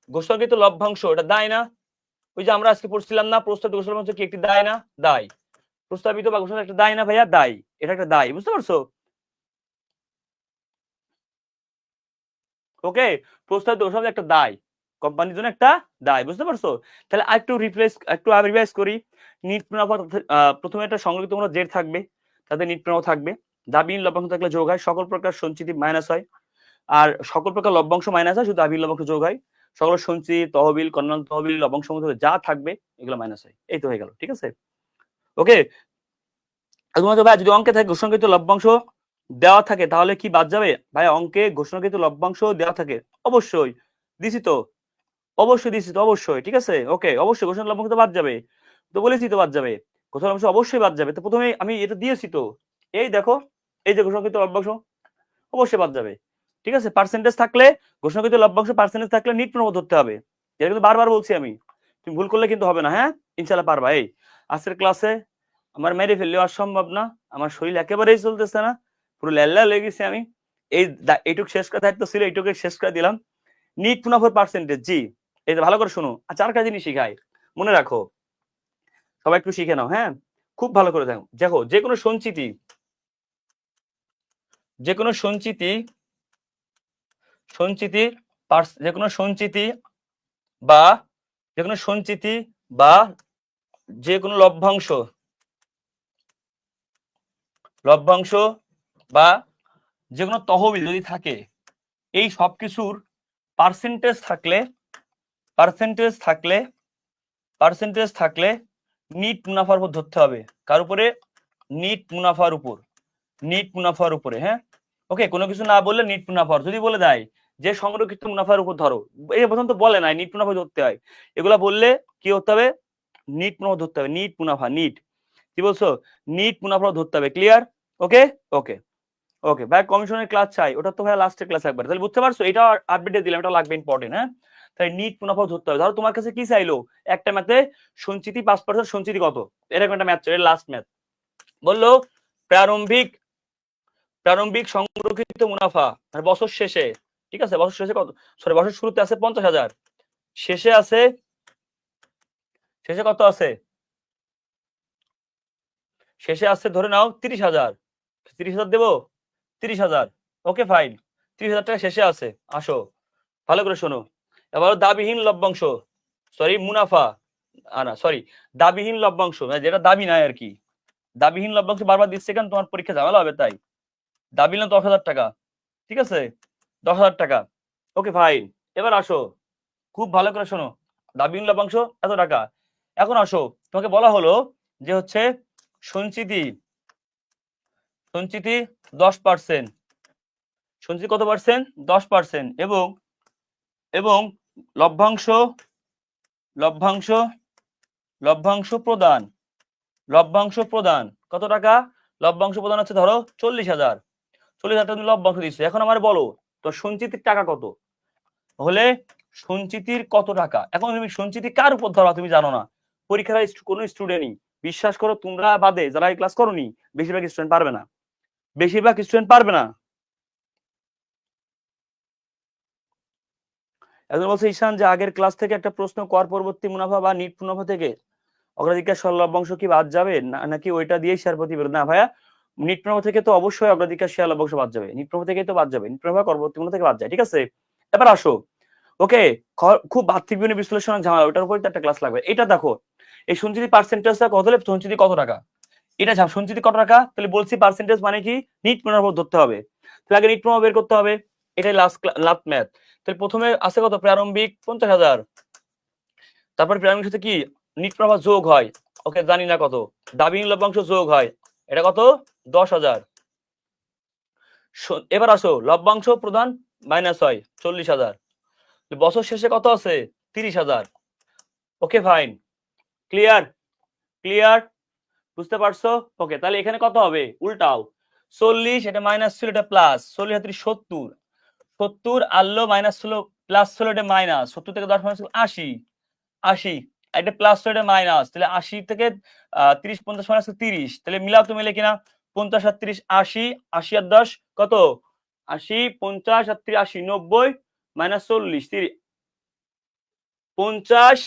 S1: ঘোষণাকৃত লভ্যাংশ এটা দায় না? ওই যে আমরা আজকে পড়ছিলাম না, প্রস্তাবিত ঘোষণা লভ্যাংশ কি একটি দায় না? দায়। প্রস্তাবিত বা ঘোষণা একটা দায় না ভাইয়া? দায়, এটা একটা দায়, বুঝতে পারছো? ওকে, প্রস্তাবিত ঘোষণা একটা দায়, কোম্পানির জন্য একটা দায়, বুঝতে পারছো? তাহলে একটু রিভাইজ করি। নিট মুনাফা, প্রথমে একটা সংরক্ষিত মুনাফা জেড থাকবে, তাতে নিট মুনাফা থাকবে। দাবিহীন লভ্যাংশ থাকলে যোগ হয়, সকল প্রকার সঞ্চিতি মাইনাস হয়। আর সকল প্রকার লভ্যাংশ মাইনাস হয়, শুধু দাবিহীন লভ্যাংশ যোগ হয়। সকল সঞ্চিতি, তহবিল, কন্যান তহবিল, লভ্যাংশ মধ্যে যা থাকবে এগুলো মাইনাস হয়। এই তো হয়ে গেল, ঠিক আছে। ওকে, ভাই যদি অঙ্কে থাকে ঘোষণাকৃত লভ্যাংশ দেওয়া থাকে তাহলে কি বাদ যাবে? ভাই অঙ্কে ঘোষণাকৃত লভ্যাংশ দেওয়া থাকে, অবশ্যই দিছি তো, অবশ্যই, ঠিক আছে। ওকে, অবশ্যই ঘোষণা লভ্যাংশ তো বাদ যাবে, তো বলেছি তো বাদ যাবে, ঘোষণা লভ্যাংশ অবশ্যই বাদ যাবে। তো প্রথমে আমি এটা দিয়েছি তো, এই দেখো, এই যে ঘোষণাকৃত লভ্যাংশ অবশ্যই বাদ যাবে। ঠিক আছে, পার্সেন্টেজ থাকলে, ঘোষণাকৃত লভ্যাংশ পার্সেন্টেজ থাকলে নিট প্রভাব ধরতে হবে। এটা কিন্তু বারবার বলছি আমি, তুমি ভুল করলে কিন্তু হবে না। হ্যাঁ, ইনশাল্লাহ পারবা। এই আজকের ক্লাসে আমার মেরে ফেললেও আর সম্ভব না, আমার শরীর একেবারেই চলতেছে না, পুরো ল্যাল্লা লেগে গেছি আমি। এইটুক শেষ করা দায়িত্ব ছিল, এইটুকু শেষ করে দিলাম। নিট মুনাফার পার্সেন্টেজ, জি, এই ভালো করে শোনো। আচ্ছা, আর একটা জিনিস শিখাই, মনে রাখো, সবাই একটু শিখে নাও। হ্যাঁ, খুব ভালো করে দেখো। দেখো, যে কোনো সঞ্চিতি যে কোনো সঞ্চিতি বা যে কোনো লভ্যাংশ বা যে কোনো তহবিল যদি থাকে, এই সবকিছুর পার্সেন্টেজ থাকলে নিট মুনাফার উপর ধরতে হবে। কার উপরে? নিট মুনাফার উপরে। হ্যাঁ, ওকে, কোনো কিছু না বললে নিট মুনাফার, যদি বলে দেয় যে সংরক্ষিত মুনাফার উপর ধরো, এই প্রথম তো বলে নাই নিট মুনাফা ধরতে হয়, এগুলা বললে কি হতে হবে? নিট মুনাফা ধরতে হবে। নিট মুনাফা, কি বলছো? নিট মুনাফা ধরতে হবে। ক্লিয়ার? ওকে, ওকে, ওকে ভাই, কমিশনের ক্লাস চাই, ওটা তো ভাই লাস্টের ক্লাস একবার, তাহলে বুঝতে পারছো? এটা আপডেট দিলাম, এটা লাগবে, ইম্পর্টেন্ট। হ্যাঁ, তাই নিট মুনাফা ধরতে হবে। ধরো তোমার কাছে কি চাইলো, একটা ম্যাথে সঞ্চিতি 5%, সঞ্চিতি কত, এরকম একটা ম্যাথ, লাস্ট ম্যাথ বললো প্রারম্ভিক সংরক্ষিত মুনাফা মানে বছর শেষে, ঠিক আছে, বছর শেষে কত, সরি বছর শুরুতে আছে 50,000, শেষে কত আছে? শেষে আছে ধরে নাও 30,000, 30,000 দেবো, 30,000। ওকে ফাইন, 30,000 টাকা শেষে আছে। আসো ভালো করে শোনো, এবার দাবিহীন লভ্যাংশ, সরি মুনাফা, না সরি, দাবিহীন লভ্যাংশ, মানে যেটা দাবি নাই আর কি। দাবিহীন লভ্যাংশ বারবার দিচ্ছে কেন? তোমার পরীক্ষা ঝামেলা হবে তাই। দাবি না 10,000 টাকা, ঠিক আছে, 10,000 টাকা। ওকে ফাইন, এবার আসো, খুব ভালো করে শোনো, দাবিহীন লভ্যাংশ এত টাকা। এখন আসো, তোমাকে বলা হলো যে হচ্ছে সঞ্চিতি 10%, সঞ্চিতি কত পার্সেন্ট? 10%, এবং এবং লভ্যাংশ লভ্যাংশ লভ্যাংশ প্রদান কত টাকা? লভ্যাংশ প্রদান হচ্ছে ধরো 40,000 টাকা তুমি লভ্যাংশ দিচ্ছ। এখন আমার বলো তো সঞ্চিতির টাকা কত হলে সঞ্চিতির কত টাকা? এখন তুমি সঞ্চিতি কার উপর ধরা তুমি জানো না, পরীক্ষায় কোনো স্টুডেন্টই, বিশ্বাস করো তোমরা বাদে যারা এই ক্লাস করোনি বেশিরভাগ স্টুডেন্ট পারবে না, একজন বলছে ঈশান যে আগের ক্লাস থেকে একটা প্রশ্ন, কর পরবর্তী মুনাফা বা নিট মুনাফা থেকে অগ্রাধিকার সরল লভ্যাংশ কি বাদ যাবে নাকি ওইটা দিয়েই শেয়ার প্রতিবেদন? না ভাইয়া, নিট মুনাফা থেকে তো অবশ্যই অগ্রাধিকার শেয়ার লভ্যাংশ বাদ যাবে, নিট মুনাফা থেকে তো বাদ যাবে, নিট মুনাফা পরবর্তী মুনাফা থেকে বাদ যায়। ঠিক আছে, এবার আসো ওকে, খুব আর্থিক বিনিয়োগ বিশ্লেষণ ঝামেলা, ওটার উপর একটা ক্লাস লাগবে। এটা দেখো এই সঞ্চিতি পার্সেন্টেজটা কত হলে সঞ্চিতি কত টাকা, এটা সঞ্চিতি কত টাকা, তাহলে বলছি পার্সেন্টেজ মানে কি নিট মুনাফা ধরতে হবে, তাহলে আগে নিট মুনাফা বের করতে হবে, এটাই লাস্ট ম্যাথ। তাহলে প্রথমে আছে কত, প্রারম্ভিক 50,000, তারপর প্রারম্ভিক সাথে কি নিট মুনাফা যোগ হয়, ওকে জানি না কত, দাবি লভ্যাংশ যোগ হয়, এটা কত 10,000। এবার আসো লভ্যাংশ প্রদান মাইনাস হয় 40,000, বছর শেষে কত আছে 30,000। ওকে ফাইন, ক্লিয়ার বুঝতে পারছো? ওকে, তাহলে এখানে কত হবে উল্টাও, 40 এটা মাইনাস ছিল এটা প্লাস, 40 হাতে 70 আনলো মাইনাস ছিল প্লাস ছিল এটা মাইনাস, 70 থেকে 10 মাইনাস 80 এটা প্লাস ছিল এটা মাইনাস, তাহলে 80 থেকে 30 50 মাইনাস 30, তাহলে মিলাও তো মিলে কিনা, 50 আর 30 80, 80 আর 10 কত 80, 50 আর 30 80, 90 মাইনাস 40 30 50,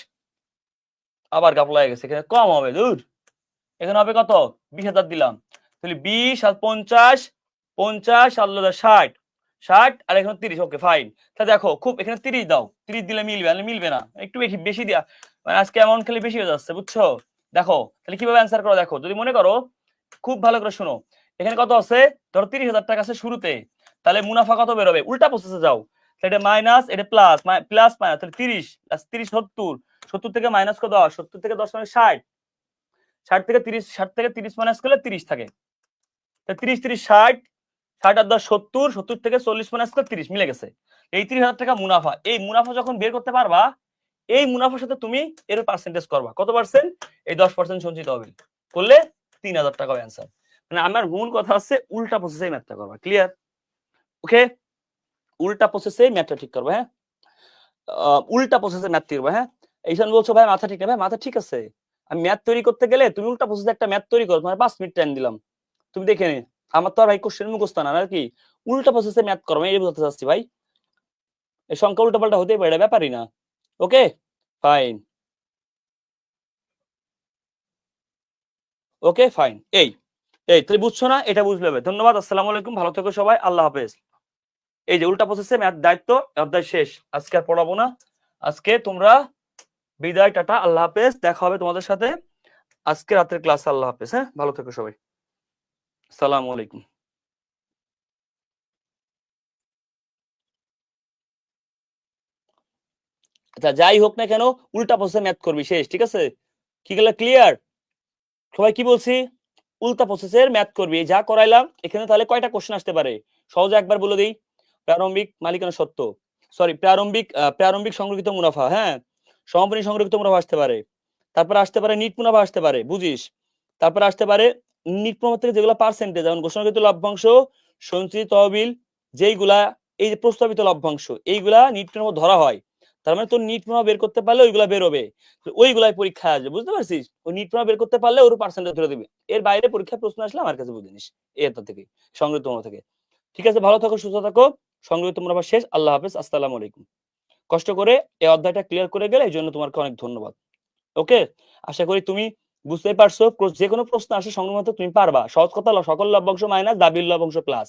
S1: আবার গাপলা হয়ে গেছে, এখানে কম হবে দূর, এখানে হবে কত 20,000 দিলাম, তাহলে 20 আর 50 50 আর 60 60 আর এখানে 30। ওকে ফাইন, তাহলে দেখো খুব এখানে 30 দাও, 30 দিলে মিলবে না, একটু বেশি দিয়া মানে আজকে অ্যামাউন্ট খেলে বেশি হয়ে যাচ্ছে বুঝছো। দেখো তাহলে কিভাবে অ্যান্সার করো, দেখো যদি মনে করো খুব ভালো করে শোনো, এখানে কত আছে ধরো 30,000 টাকা আছে শুরুতে, তাহলে মুনাফা কত বেরোবে, উল্টা প্রসেসে যাও, তাহলে এটা মাইনাস এটা প্লাস প্লাস মাইনাস, তাহলে 30 30 70 থেকে মাইনাস কত 10, 70 থেকে 10 মানে 60, 60 থেকে 30 মাইনাস করলে 30 থাকে, 30 30 60, 60 আর 10 70, 70 থেকে 40 মাইনাস করলে 30 মিলে গেছে, এই 30,000 টাকা মুনাফা। এই মুনাফা যখন বের করতে পারবা, এই মুনাফার সাথে তুমি এর পার্সেন্টেজ করবা, কত পার্সেন্ট, এই 10% সঞ্চিত হবে, করলে 3,000 টাকা অ্যান্সার। মানে আমার মূল কথা হচ্ছে উল্টা প্রসেসে ম্যাথটা করবা, ক্লিয়ার? ওকে, উল্টা প্রসেসে ম্যাথটা ঠিক করবা, হ্যাঁ উল্টা প্রসেসে ম্যাথ করবা। হ্যাঁ এইখানে বলছো ভাই মাথা ঠিক না, ভাই মাথা ঠিক আছে, আমি ম্যাথ তৈরি করতে গেলে তুমি উল্টা প্রসেসে একটা ম্যাথ তৈরি করো, তোমার 5 মিনিট টাইম দিলাম, তুমি দেখে নে, আমার তো আর ভাই কোশ্চেন মুখস্থ না আর কি, উল্টা প্রসেসে ম্যাথ করো, আমি এই বলতে চাচ্ছি ভাই, এই সংখ্যা উল্টা পাল্টা হতেই পারে, ব্যাপারই না। ওকে ফাইন, ওকে ফাইন, এই তাহলে বুঝছো না, এটা বুঝলে হবে। ধন্যবাদ, আসসালামু আলাইকুম, ভালো থেকো সবাই, আল্লাহ হাফেজ। এই যে উল্টা প্রসেসে ম্যাথ দায়িত্ব অধ্যায় শেষ, আজকে আর পড়াবো না, আজকে তোমরা বিদায়, টাটা, আল্লাহ হাফেজ, দেখা হবে তোমাদের সাথে আজকে রাতের ক্লাস, আল্লাহ হাফেজ, হ্যাঁ ভালো থেকো সবাই, আসসালামু আলাইকুম। আচ্ছা যাই হোক না কেন উল্টা প্রসেসে ম্যাথ করবি, শেষ, ঠিক আছে? কি গেল ক্লিয়ার? সবাই কি বলছি, উল্টা প্রসেসের ম্যাথ করবি, যা করাইলাম এখানে তাহলে কয়টা কোশ্চেন আসতে পারে সহজে একবার বলে দিই, প্রারম্ভিক মালিকানা সত্ত্ব, সরি প্রারম্ভিক সংরক্ষিত মুনাফা, হ্যাঁ সমাপনী সংরক্ষিত মুনাফা আসতে পারে, তারপর আসতে পারে নিট মুনাফা আসতে পারে, বুঝিস, তারপর আসতে পারে নিট মুনাফা থেকে যেগুলো পার্সেন্টেজ, যেমন ঘোষণাকৃত লভ্যাংশ, সঞ্চিত তহবিল, যেইগুলা এই যে প্রস্তাবিত লভ্যাংশ, এইগুলা নিট মুনাফা ধরা হয়, তার মানে তোর নিট মুনাফা বের করতে পারলে ওইগুলা বেরোবে, ওইগুলাই পরীক্ষা আসবে, বুঝতে পারছিস? ওই নিট মুনাফা বের করতে পারলে ওর পার্সেন্টেজ ধরে দিবে, এর বাইরে পরীক্ষায় প্রশ্ন আসলে আমার কাছে বুঝে নিস, এটা থেকে সংগৃহীত মুনাফা থেকে। ঠিক আছে, ভালো থাকো, সুস্থ থাকো, সংগৃহীত মুনাফা শেষ, আল্লাহ হাফেজ, আসসালামু আলাইকুম। কষ্ট করে এই অধ্যায়টা ক্লিয়ার করে গেলে এই জন্য তোমাকে অনেক ধন্যবাদ। ওকে, আশা করি তুমি বুঝতেই পারছো, যে কোনো প্রশ্ন আসে সংগৃহীত তুমি পারবা, সহজ কথা, সকল লভ্যাংশ মাইনাস দাবির লভ্যাংশ প্লাস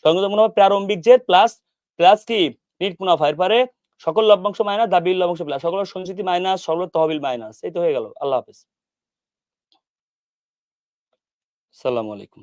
S1: সংগৃহীত মুনাফা প্রারম্ভিক জেড প্লাস প্লাস কি নিট মুনাফা, এরপরে সকল লভ্যাংশ মাইনাস দাবির লভ্যাংশ প্লাস সকল সঞ্চিতি মাইনাস সকল তহবিল মাইনাস, এই তো হয়ে গেল, আল্লাহ হাফেজ, আসসালামু আলাইকুম।